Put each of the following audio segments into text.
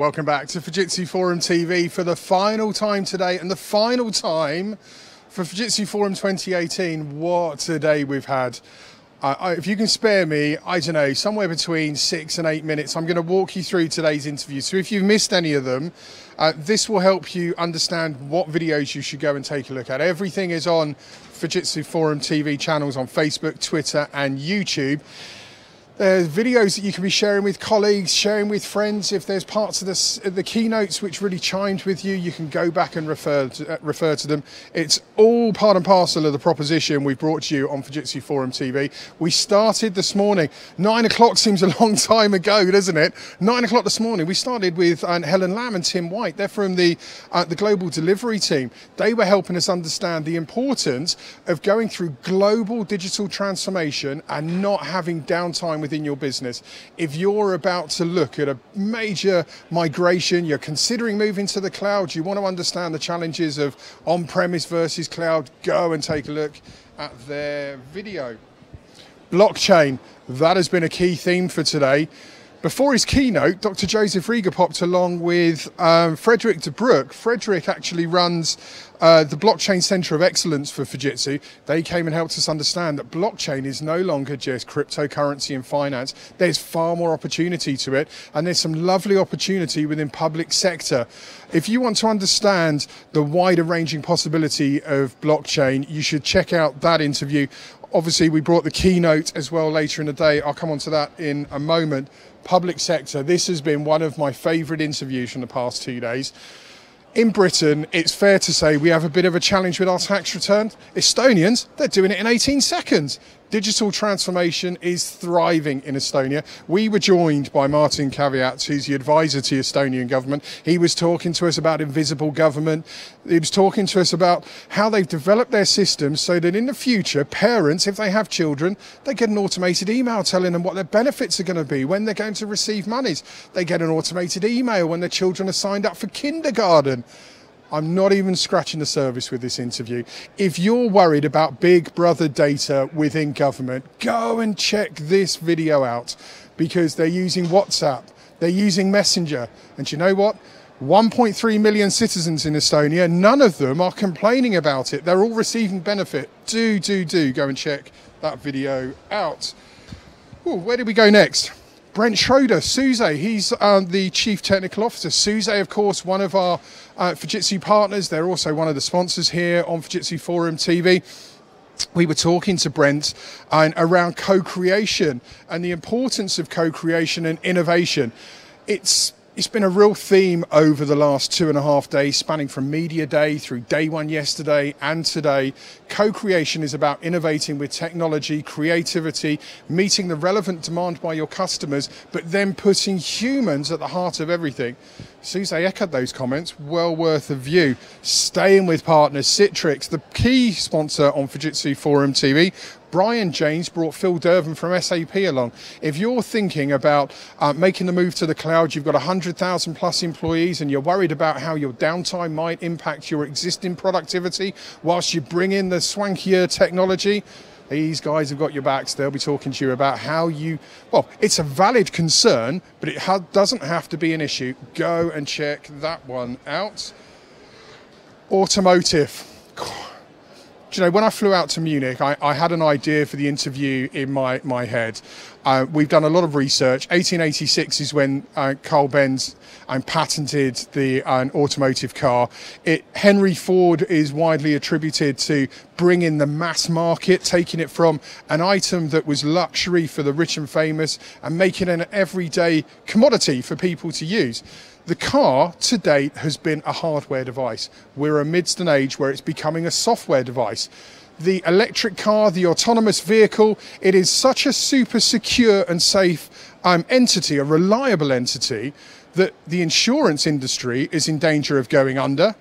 Welcome back to Fujitsu Forum TV for the final time today and the final time for Fujitsu Forum 2018. What a day we've had. If you can spare me, I don't know, somewhere between 6 and 8 minutes, I'm going to walk you through today's interview. So if you've missed any of them, this will help you understand what videos you should go and take a look at. Everything is on Fujitsu Forum TV channels on Facebook, Twitter and YouTube. There's videos that you can be sharing with colleagues, sharing with friends. If there's parts of the keynotes which really chimed with you, you can go back and refer to them. It's all part and parcel of the proposition we've brought to you on Fujitsu Forum TV. We started this morning. 9 o'clock seems a long time ago, doesn't it? 9 o'clock this morning. We started with Helen Lamb and Tim White. They're from the global delivery team. They were helping us understand the importance of going through global digital transformation and not having downtime within your business. If you're about to look at a major migration, you're considering moving to the cloud, you want to understand the challenges of on-premise versus cloud, go and take a look at their video. Blockchain, that has been a key theme for today. Before his keynote, Dr. Joseph Rieger popped along with Frederick de Broek. Frederick actually runs the Blockchain Center of Excellence for Fujitsu. They came and helped us understand that blockchain is no longer just cryptocurrency and finance. There's far more opportunity to it, and there's some lovely opportunity within public sector. If you want to understand the wider ranging possibility of blockchain, you should check out that interview. Obviously, we brought the keynote as well later in the day. I'll come on to that in a moment. Public sector, this has been one of my favourite interviews from the past 2 days. In Britain, it's fair to say we have a bit of a challenge with our tax return. Estonians, they're doing it in 18 seconds. Digital transformation is thriving in Estonia. We were joined by Martin Käärijärvi, who's the advisor to the Estonian government. He was talking to us about invisible government. He was talking to us about how they've developed their systems so that in the future, parents, if they have children, they get an automated email telling them what their benefits are going to be, when they're going to receive monies. They get an automated email when their children are signed up for kindergarten. I'm not even scratching the surface with this interview. If you're worried about big brother data within government, go and check this video out, because they're using WhatsApp, they're using Messenger, and you know what? 1.3 million citizens in Estonia, none of them are complaining about it. They're all receiving benefit. Do go and check that video out. Ooh, where do we go next? Brent Schroeder, SUSE, he's the Chief Technical Officer. SUSE, of course, one of our Fujitsu partners. They're also one of the sponsors here on Fujitsu Forum TV. We were talking to Brent around co-creation and the importance of co-creation and innovation. It's been a real theme over the last 2.5 days, spanning from Media Day through Day One yesterday and today. Co-creation is about innovating with technology, creativity, meeting the relevant demand by your customers, but then putting humans at the heart of everything. SUSE echoed those comments, well worth a view. Staying with partners, Citrix, the key sponsor on Fujitsu Forum TV. Brian James brought Phil Dervin from SAP along. If you're thinking about making the move to the cloud, you've got 100,000 plus employees and you're worried about how your downtime might impact your existing productivity whilst you bring in the swankier technology, these guys have got your backs. They'll be talking to you about how well, it's a valid concern, but it doesn't have to be an issue. Go and check that one out. Automotive. Do you know, when I flew out to Munich, I had an idea for the interview in my head. We've done a lot of research. 1886 is when Carl Benz patented the automotive car. Henry Ford is widely attributed to bringing the mass market, taking it from an item that was luxury for the rich and famous and making it an everyday commodity for people to use. The car to date has been a hardware device. We're amidst an age where it's becoming a software device. The electric car, the autonomous vehicle, it is such a super secure and safe entity, a reliable entity, that the insurance industry is in danger of going under.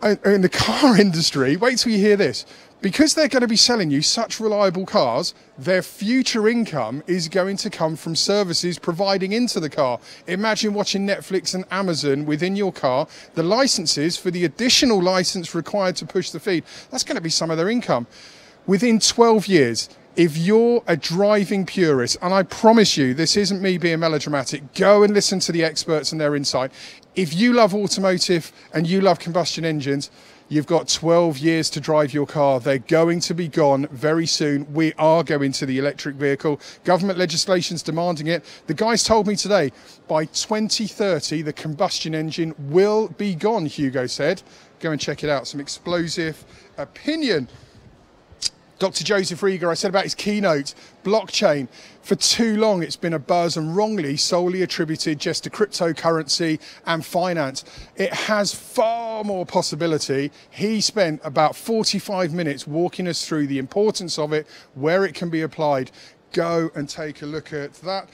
In the car industry, wait till you hear this. Because they're going to be selling you such reliable cars, their future income is going to come from services providing into the car. Imagine watching Netflix and Amazon within your car. The licenses for the additional license required to push the feed, that's going to be some of their income. Within 12 years, If you're a driving purist, and I promise you, this isn't me being melodramatic, go and listen to the experts and their insight. If you love automotive and you love combustion engines, you've got 12 years to drive your car. They're going to be gone very soon. We are going to the electric vehicle. Government legislation's demanding it. The guys told me today, by 2030, the combustion engine will be gone, Hugo said. Go and check it out. Some explosive opinion. Dr. Joseph Rieger, I said about his keynote, blockchain. For too long, it's been a buzz and wrongly solely attributed just to cryptocurrency and finance. It has far more possibility. He spent about 45 minutes walking us through the importance of it, where it can be applied. Go and take a look at that.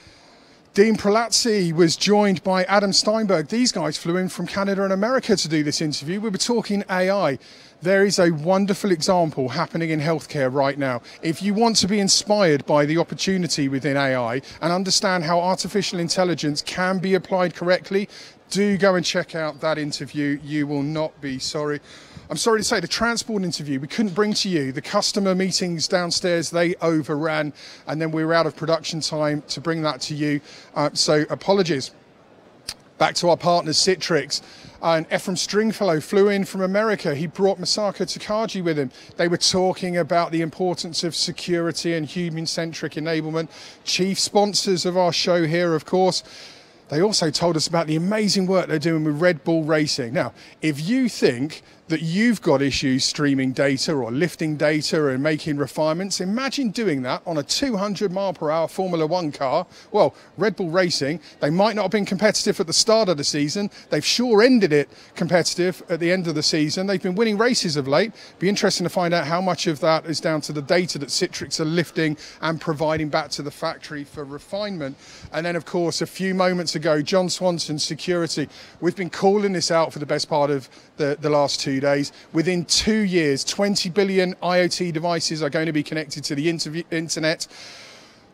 Dean Prolazzi was joined by Adam Steinberg. These guys flew in from Canada and America to do this interview. We were talking AI. There is a wonderful example happening in healthcare right now. If you want to be inspired by the opportunity within AI and understand how artificial intelligence can be applied correctly, do go and check out that interview. You will not be sorry. I'm sorry to say, the transport interview we couldn't bring to you. The customer meetings downstairs, they overran, and then we were out of production time to bring that to you. So apologies. Back to our partners, Citrix. And Ephraim Stringfellow flew in from America. He brought Masako Takagi with him. They were talking about the importance of security and human-centric enablement. Chief sponsors of our show here, of course. They also told us about the amazing work they're doing with Red Bull Racing. Now, if you think that you've got issues streaming data or lifting data and making refinements, imagine doing that on a 200 mile per hour Formula One car. Well, Red Bull Racing, they might not have been competitive at the start of the season. They've sure ended it competitive at the end of the season. They've been winning races of late. Be interesting to find out how much of that is down to the data that Citrix are lifting and providing back to the factory for refinement. And then, of course, a few moments ago, John Swanson, security. We've been calling this out for the best part of the last 2 days. Within 2 years, 20 billion IoT devices are going to be connected to the internet.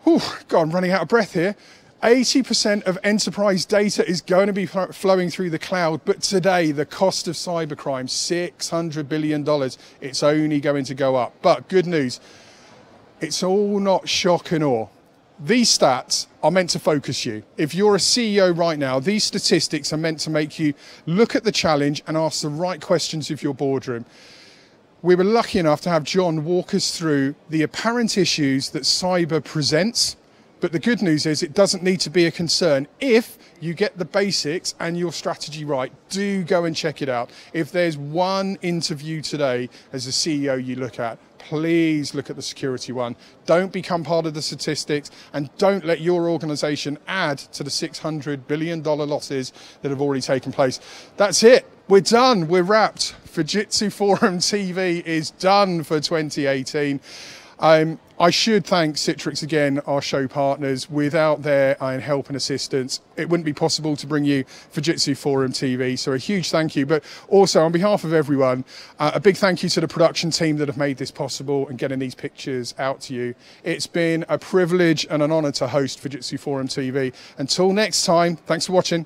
Whew, God, I'm running out of breath here. 80% of enterprise data is going to be flowing through the cloud, but today the cost of cybercrime, $600 billion. It's only going to go up. But good news, it's all not shock and awe. These stats are meant to focus you. If you're a CEO right now, these statistics are meant to make you look at the challenge and ask the right questions of your boardroom. We were lucky enough to have John walk us through the apparent issues that cyber presents, but the good news is it doesn't need to be a concern if you get the basics and your strategy right. Do go and check it out. If there's one interview today as a CEO you look at, please look at the security one. Don't become part of the statistics and don't let your organization add to the $600 billion losses that have already taken place. That's it. We're done. We're wrapped. Fujitsu Forum TV is done for 2018. I should thank Citrix again, our show partners. Without their help and assistance, it wouldn't be possible to bring you Fujitsu Forum TV. So a huge thank you. But also on behalf of everyone, a big thank you to the production team that have made this possible and getting these pictures out to you. It's been a privilege and an honor to host Fujitsu Forum TV. Until next time, thanks for watching.